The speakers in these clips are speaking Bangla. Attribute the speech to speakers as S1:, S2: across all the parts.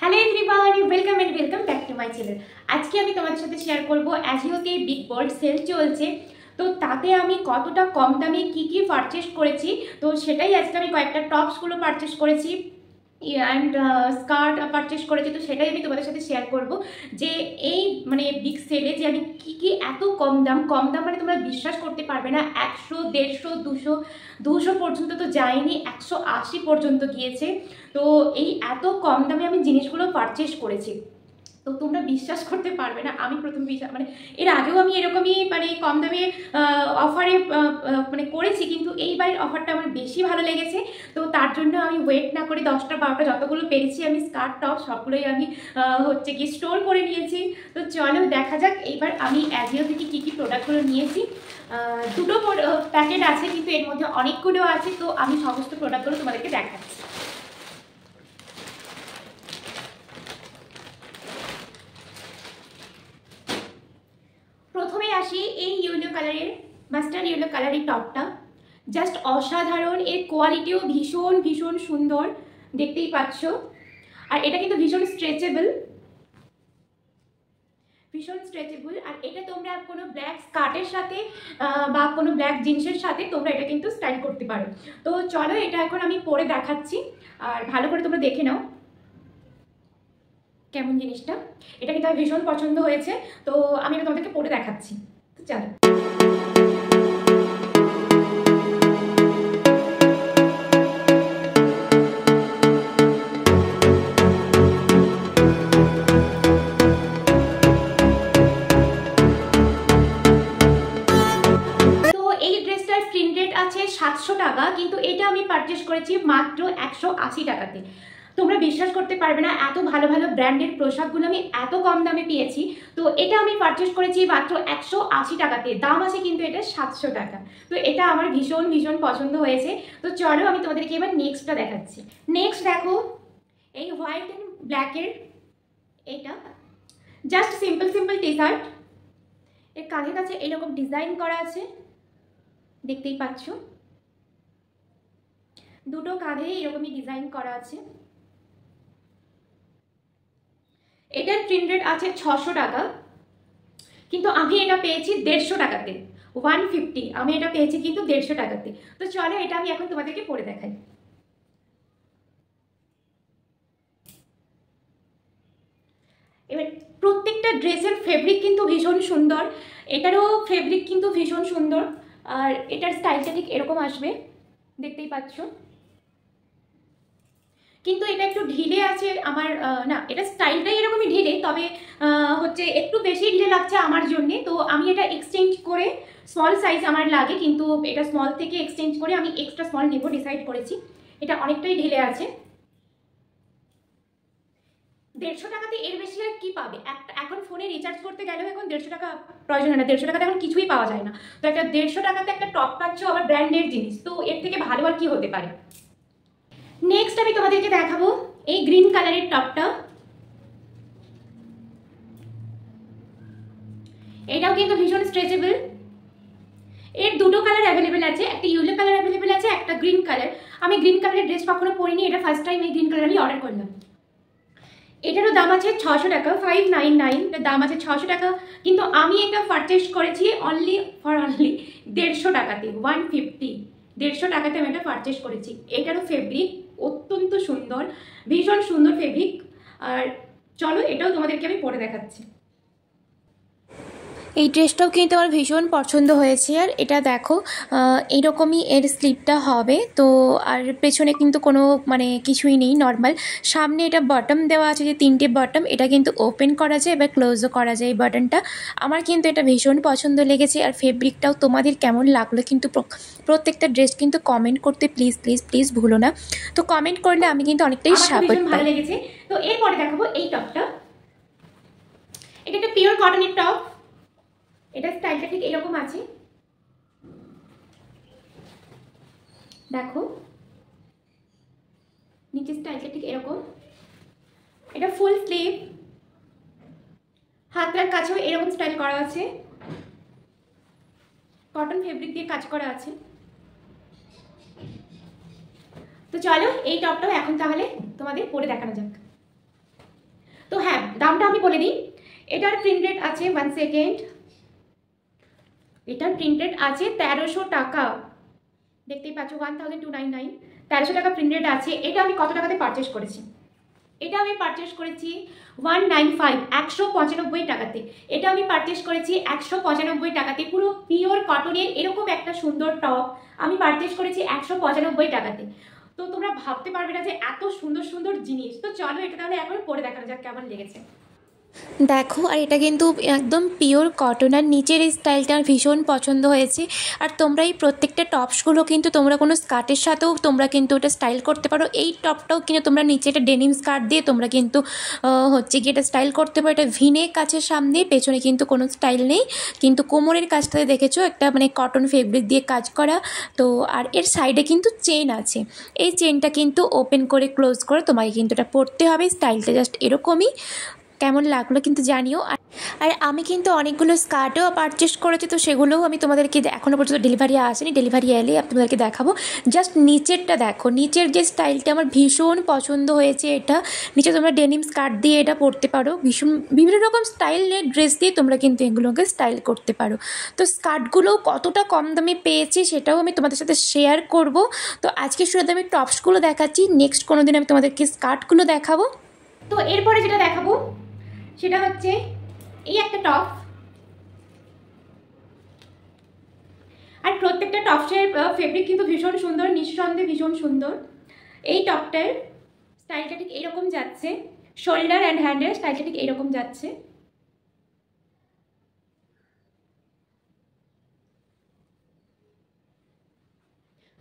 S1: Hello everyone, welcome and welcome back to my channel. আজকে আমি তোমাদের সাথে শেয়ার করব অ্যাজিওতে বিগ বোল্ড সেল চলছে, তো তাতে আমি কতটা কম দামে কি পারচেস করেছি। তো সেটাই আজকে আমি কয়েকটা টপসগুলো পারচেস করেছি অ্যান্ড স্কার্ট পারচেস করেছি, তো সেটাই আমি তোমাদের সাথে শেয়ার করব যে এই মানে বিগ সেলে যে আমি কি এত কম দাম মানে তোমরা বিশ্বাস করতে পারবে না। 100, 150, 200 পর্যন্ত তো যায়নি, 180 পর্যন্ত গিয়েছে। তো এই এত কম দামে আমি জিনিসগুলো পারচেস করেছি, তো তোমরা বিশ্বাস করতে পারবে না। আমি প্রথম মানে এর আগেও আমি এরকমই মানে কম দামে অফারে মানে করেছি, কিন্তু এইবারের অফারটা আমার বেশি ভালো লেগেছে। তো তার জন্য আমি ওয়েট না করে 10টা 12টা যতগুলো পেরেছি আমি স্কার্ট টপ সবগুলোই আমি হচ্ছে কি স্টোর করে নিয়েছি। তো চলো দেখা যাক এইবার আমি অ্যাজিও থেকে কী প্রোডাক্টগুলো নিয়েছি। দুটো প্যাকেট আছে, কিন্তু এর মধ্যে অনেকগুলো আছে, তো আমি সমস্ত প্রোডাক্টগুলো তোমাদেরকে দেখাচ্ছি। প্রথমে আসি এই ইয়েলো কালারের, মাস্টার্ড ইয়েলো কালারের টপটা। জাস্ট অসাধারণ, এর কোয়ালিটিও ভীষণ ভীষণ সুন্দর, দেখতেই পাচ্ছ। আর এটা কিন্তু ভীষণ স্ট্রেচেবল, আর এটা তোমরা কোনো ব্ল্যাক স্কার্টের সাথে বা কোনো ব্ল্যাক জিন্সের সাথে তোমরা এটা কিন্তু স্টাইল করতে পারো। তো চলো এটা এখন আমি পরে দেখাচ্ছি, আর ভালো করে তোমরা দেখে নাও কেমন জিনিসটা। এটা কিন্তু আমার ভীষণ পছন্দ হয়েছে, তো আমি এটা তোমাদেরকে পরে দেখাচ্ছি। তো চলো। আছে 700 টাকা, কিন্তু এটা আমি পারচেস করেছি মাত্র 180 টাকাতে। তোমরা বিশ্বাস করতে পারবে না, এত ভালো ভালো ব্র্যান্ডের পোশাকগুলো আমি এত কম দামে পেয়েছি। তো এটা আমি পারচেস করেছি মাত্র 180 টাকাতে, দাম আছে কিন্তু এটা 700 টাকা। তো এটা আমার ভীষণ ভীষণ পছন্দ হয়েছে। তো চলো আমি তোমাদেরকে এবার নেক্সটটা দেখাচ্ছি। নেক্সট দেখো এই হোয়াইট অ্যান্ড ব্ল্যাকের, এটা জাস্ট সিম্পল টি শার্ট, এর কাঁধের কাছে এরকম ডিজাইন করা আছে, দেখতেই পাচ্ছ। দুটো কাঁধে এরকমই ডিজাইন করা আছে। এটার প্রিন্ট রেট আছে 600 টাকা, কিন্তু আমি এটা পেয়েছি 150 টাকাতে, 150। আমি এটা পেয়েছি কিন্তু 150 টাকাতে। তো চলো এটা আমি এখন তোমাদেরকে পরে দেখাই। এবার প্রত্যেকটা ড্রেসের ফেব্রিক কিন্তু ভীষণ সুন্দর, এটারও ফেব্রিক কিন্তু ভীষণ সুন্দর। আর এটার স্টাইলটা ঠিক এরকম আসবে, দেখতেই পাচ্ছ। কিন্তু এটা একটু ঢিলে আছে আমার, না এটা স্টাইলটাই এরকমই ঢিলে, তবে হচ্ছে একটু বেশি ঢিলে লাগছে আমার জন্য। তো আমি এটা এক্সচেঞ্জ করে, স্মল সাইজ আমার লাগে, কিন্তু এটা স্মল থেকে এক্সচেঞ্জ করে আমি এক্সট্রা স্মল নেব ডিসাইড করেছি। এটা অনেকটাই ঢিলে আছে। 150 টাকাতে এর বেশি আর কি পাবে? এখন ফোনে রিচার্জ করতে গেলেও এখন 150 টাকা প্রয়োজন হয় না, 150 টাকাতে এখন কিছুই পাওয়া যায় না। তো একটা 150 টাকাতে একটা টপ পাচ্ছ, আবার ব্র্যান্ডের জিনিস, তো এর থেকে ভালো আর কি হতে পারে। নেক্সট আমি তোমাদেরকে দেখাবো এই গ্রিন কালারের টপটা। এটাও কিন্তু ভীষণ স্ট্রেচেবল। এর দুটো কালার অ্যাভেলেবেল আছে, একটা ইয়েলো কালার অ্যাভেলেবেল আছে, একটা গ্রিন কালার। আমি গ্রিন কালারের ড্রেস কখনো পরিনি, এটা ফার্স্ট টাইম এই গ্রিন কালার আমি অর্ডার করলাম। এটারও দাম আছে 600 টাকা, 599 এর দাম আছে 600 টাকা, কিন্তু আমি এটা পারচেস করেছি অনলি 150 টাকাতে, 150 টাকাতে আমি এটা পারচেস করেছি। এটারও ফেব্রিক অত্যন্ত সুন্দর, ভীষণ সুন্দর ফেব্রিক। আর চলো এটাও তোমাদেরকে আমি পরে দেখাচ্ছি। এই ড্রেসটাও কিন্তু আমার ভীষণ পছন্দ হয়েছে। আর এটা দেখো এইরকমই এর স্লিপটা হবে, তো আর পেছনে কিন্তু কোনো মানে কিছুই নেই, নর্মাল। সামনে এটা বটম দেওয়া আছে, যে 3টে বটম, এটা কিন্তু ওপেন করা যায়, এবার ক্লোজও করা যায় এই বাটনটা। আমার কিন্তু এটা ভীষণ পছন্দ লেগেছে। আর ফেব্রিকটাও তোমাদের কেমন লাগলো কিন্তু প্রত্যেকটা ড্রেস কিন্তু কমেন্ট করতে প্লিজ প্লিজ প্লিজ ভুলো না। তো কমেন্ট করলে আমি কিন্তু অনেকটাই সাপোর্ট পাই। ভালো লেগেছে। তো এরপরে দেখাবো এই টপটা। এটা একটা পিওর কটনের টপ, এটা স্টাইলটা ঠিক এরকম আছে, দেখো নিচের স্টাইলটা ঠিক এরকম। এটা ফুল স্লিভ, হাতার কাছেও এরকম স্টাইল করা আছে, কটন ফেব্রিক দিয়ে কাজ করা আছে। তো চলো এই টপটাও এখন তাহলে তোমাদের পরে দেখানো যাক। বলে দিই, এটার প্রিন্ট রেট আছে 1 সেকেন্ড, এটার প্রিন্ট রেট আছে 1300 টাকা, দেখতেই পাচ্ছ 1299, 1300 টাকা প্রিন্ট রেট আছে। এটা আমি কত টাকাতে পারচেস করেছি? এটা আমি পারচেস করেছি 195, 195 টাকাতে। এটা আমি পারচেস করেছি 195 টাকাতে। পুরো পিওর কটনের এরকম একটা সুন্দর টপ আমি পারচেস করেছি 195 টাকাতে। তো তোমরা ভাবতে পারবে না যে এত সুন্দর সুন্দর জিনিস। তো চলো এটা তাহলে এখন পরে দেখানো যাক কেমন লেগেছে।
S2: দেখো, আর এটা কিন্তু একদম পিওর কটন, আর নিচের এই স্টাইলটা আমার ভীষণ পছন্দ হয়েছে। আর তোমরা এই প্রত্যেকটা টপসগুলো কিন্তু তোমরা কোনো স্কার্টের সাথেও তোমরা কিন্তু ওটা স্টাইল করতে পারো। এই টপটাও কিন্তু তোমরা নিচে একটা ডেনিম স্কার্ট দিয়ে তোমরা কিন্তু হচ্ছে কি এটা স্টাইল করতে পারো। এটা ভিনেক কাছের সামনে, পেছনে কিন্তু কোনো স্টাইল নেই, কিন্তু কোমরের কাজটাতে দেখেছো একটা মানে কটন ফেব্রিক দিয়ে কাজ করা। তো আর এর সাইডে কিন্তু চেন আছে, এই চেনটা কিন্তু ওপেন করে ক্লোজ করে তোমাকে কিন্তু এটা পরতে হবে। স্টাইলটা জাস্ট এরকমই। কেমন লাগলো কিন্তু জানিও। আর আমি কিন্তু অনেকগুলো স্কার্টও পারচেস করেছি, তো সেগুলোও আমি তোমাদেরকে এখনও পর্যন্ত ডেলিভারি আসেনি, ডেলিভারি এলে আমি তোমাদেরকে দেখাবো। জাস্ট নিচেরটা দেখো, নিচের যে স্টাইলটা আমার ভীষণ পছন্দ হয়েছে। এটা নিচে তোমরা ডেনিম স্কার্ট দিয়ে এটা পরতে পারো, ভীষণ বিভিন্ন রকম স্টাইলের ড্রেস দিয়ে তোমরা কিন্তু এগুলোকে স্টাইল করতে পারো। তো স্কার্টগুলোও কতটা কম দামে পেয়েছি সেটাও আমি তোমাদের সাথে শেয়ার করব। তো আজকে শুধু আমি টপসগুলো দেখাচ্ছি, নেক্সট কোনো দিন আমি তোমাদেরকে স্কার্টগুলো দেখাবো।
S1: তো এরপরে যেটা দেখাবো সেটা হচ্ছে এই একটা টপ, আর প্রত্যেকটা টপসের ফেব্রিক কিন্তু ভীষণ সুন্দর, নিঃসন্দেহে ভীষণ সুন্দর। এই টপটার স্টাইলটা ঠিক এইরকম যাচ্ছে, শোল্ডার অ্যান্ড হ্যান্ডের স্টাইলটা ঠিক এইরকম যাচ্ছে।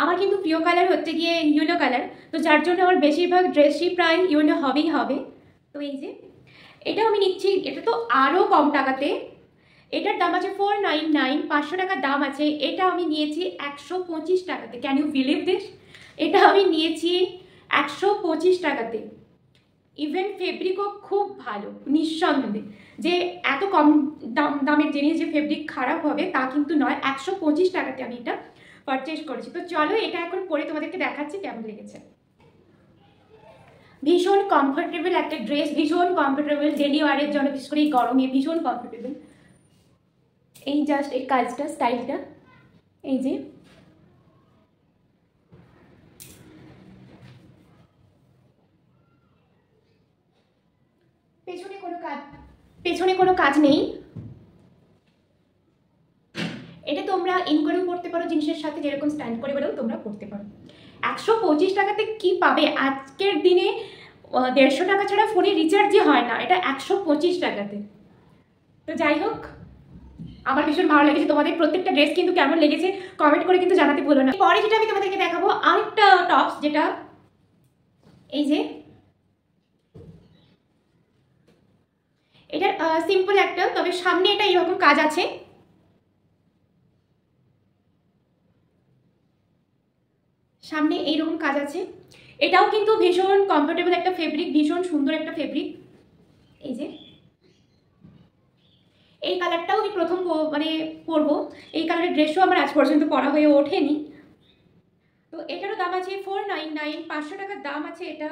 S1: আমার কিন্তু প্রিয় কালার হচ্ছে গিয়ে ইয়েলো কালার, তো যার জন্য আমার বেশিরভাগ ড্রেসই প্রায় ইয়েলো হবেই হবে। তো এই যে এটা আমি নিচ্ছি, এটা তো আরও কম টাকাতে। এটার দাম আছে 499, 500 টাকার দাম আছে। এটা আমি নিয়েছি 125 টাকাতে। Can you believe this? এটা আমি নিয়েছি 125 টাকাতে। ইভেন ফেব্রিকও খুব ভালো, নিঃসন্দেহে যে এত কম দামের জিনিস যে ফেব্রিক খারাপ হবে তা কিন্তু নয়। 125 টাকাতে আমি এটা পারচেস করেছি। তো চলো এটা এখন পরে তোমাদেরকে দেখাচ্ছি কেমন লেগেছে। ভীষণ কমফোর্টেবল একটা ড্রেস, ভীষণ কমফোর্টেবল ডেলি ওয়ারের জন্য, বিশেষ করে এই গরমে ভীষণ কমফোর্টেবল। এই জাস্ট এই কাজটা, স্টাইলটা, এই যে পেছনে কোনো কাজ নেই। এটা তোমরা ইন করেও পড়তে পারো, জিনিসের সাথে যেরকম স্ট্যান্ড করে বেরো তোমরা পড়তে পারো। 125 টাকাতে কি পাবে আজকের দিনে? 150 টাকা ছাড়া ফোনে রিচার্জই হয় না, এটা 125 টাকাতে। তো যাই হোক, আমার ভীষণ ভালো লেগেছে। তোমাদের প্রত্যেকটা ড্রেস কিন্তু কেমন লেগেছে কমেন্ট করে কিন্তু জানাতে ভুলো না। পরে যেটা আমি তোমাদেরকে দেখাবো আরেকটা টপস, যেটা এই যে এটা সিম্পল একটা, তবে সামনে এটা এইরকম কাজ আছে। সামনে এইরকম কাজ আছে। এটাও কিন্তু ভীষণ কমফোর্টেবল একটা ফেব্রিক, ভীষণ সুন্দর একটা ফেব্রিক। এই যে এই কালারটাও আমি প্রথম মানে পরবো, এই কালারের ড্রেসও আমার আজ পর্যন্ত পরা হয়ে ওঠেনি। তো এটারও দাম আছে 499, 500 টাকার দাম আছে এটা।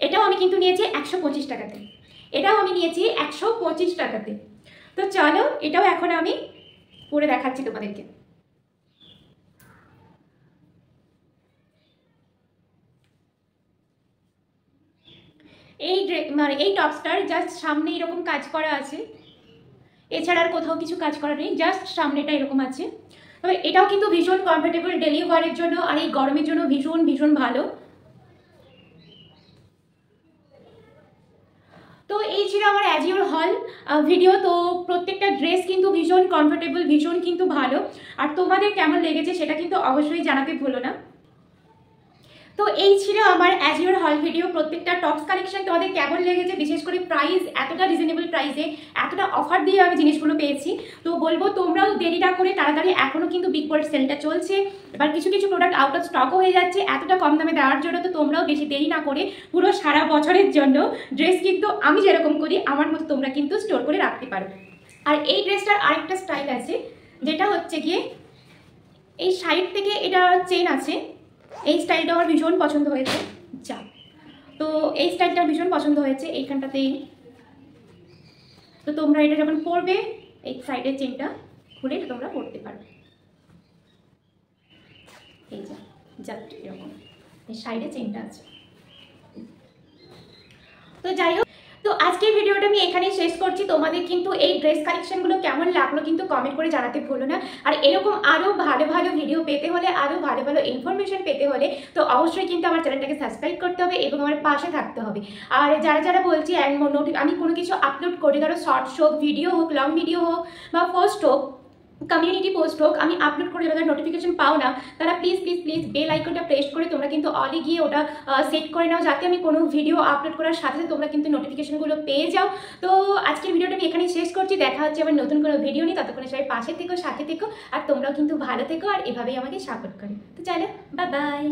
S1: এটাও আমি কিন্তু নিয়েছি 125 টাকাতে। এটাও আমি নিয়েছি 125 টাকাতে। তো চলো এটাও এখন আমি পরে দেখাচ্ছি তোমাদেরকে। এই মানে এই টপসটার জাস্ট সামনে এরকম কাজ করা আছে, এছাড়া আর কোথাও কিছু কাজ করা নেই, জাস্ট সামনেটা এরকম আছে। তবে এটাও কিন্তু ভীষণ কমফোর্টেবল ডেলি ওয়ারের জন্য, আর এই গরমের জন্য ভীষণ ভীষণ ভালো। তো এই ছিল আমার অ্যাজ ইউর হল ভিডিও। তো প্রত্যেকটা ড্রেস কিন্তু ভীষণ কমফোর্টেবল, ভীষণ কিন্তু ভালো। আর তোমাদের কেমন লেগেছে সেটা কিন্তু অবশ্যই জানাতে ভুলো না। তো এই ছিল আমার অ্যাজ ইউর হল ভিডিও। প্রত্যেকটা টপস কালেকশন তোমাদের কেমন লেগেছে, বিশেষ করে প্রাইস এতটা রিজনেবল প্রাইসে এতটা অফার দিয়ে আমি জিনিসগুলো পেয়েছি। তো বলবো তোমরাও দেরি না করে তাড়াতাড়ি, এখনও কিন্তু বিগ বোল্ড সেলটা চলছে, এবার কিছু কিছু প্রোডাক্ট আউট অফ স্টকও হয়ে যাচ্ছে এতটা কম দামে দেওয়ার জন্য। তো তোমরাও বেশি দেরি না করে পুরো সারা বছরের জন্য ড্রেস কিন্তু আমি যেরকম করি আমার মতো তোমরা কিন্তু স্টোর করে রাখতে পারো। আর এই ড্রেসটার আরেকটা স্টাইল আছে, যেটা হচ্ছে গিয়ে এই সাইড থেকে এটা চেন আছে। এই স্টাইলটা আমার ভীষণ পছন্দ হয়েছে। যা, তো তো এই স্টাইলটা ভীষণ পছন্দ হয়েছে এইখানটাতেই। তো তোমরা এটা যখন পরবে এই সাইডের চেনটা খুলে এটা তোমরা পরতে পারবে। এই যে জাস্ট এরকম এই সাইডে চেনটা আছে। তো যাই হোক, তো আজকের ভিডিওটা আমি এখানেই শেষ করছি। তোমাদের কিন্তু এই ড্রেস কালেকশনগুলো কেমন লাগলো কিন্তু কমেন্ট করে জানাতে ভুলো না। আর এরকম আরও ভালো ভালো ভিডিও পেতে হলে, আরও ভালো ভালো ইনফরমেশন পেতে হলে তো অবশ্যই কিন্তু আমার চ্যানেলটাকে সাবস্ক্রাইব করতে হবে এবং আমার পাশে থাকতে হবে। আর যারা যারা বলছি আমি কোনো কিছু আপলোড করি, ধরো শর্টস হোক, ভিডিও হোক, লং ভিডিও হোক বা পোস্ট হোক, কমিউনিটি পোস্ট হোক, আমি আপলোড করে যারা নোটিফিকেশন পাও না তারা প্লিজ প্লিজ প্লিজ বেল আইকনটা প্রেস করে তোমরা কিন্তু অলে গিয়ে ওটা সেট করে নাও, যাতে আমি কোনো ভিডিও আপলোড করার সাথে সাথে তোমরা কিন্তু নোটিফিকেশনগুলো পেয়ে যাও। তো আজকের ভিডিওটা আমি এখানেই শেষ করছি। দেখা হচ্ছে আবার নতুন কোনো ভিডিও নিয়ে। ততক্ষণে সবাই পাশে থেকো, সাথে থেকো, আর তোমরাও কিন্তু ভালো থেকো আর এভাবেই আমাকে সাপোর্ট করো। তো চলো, বাই বাই।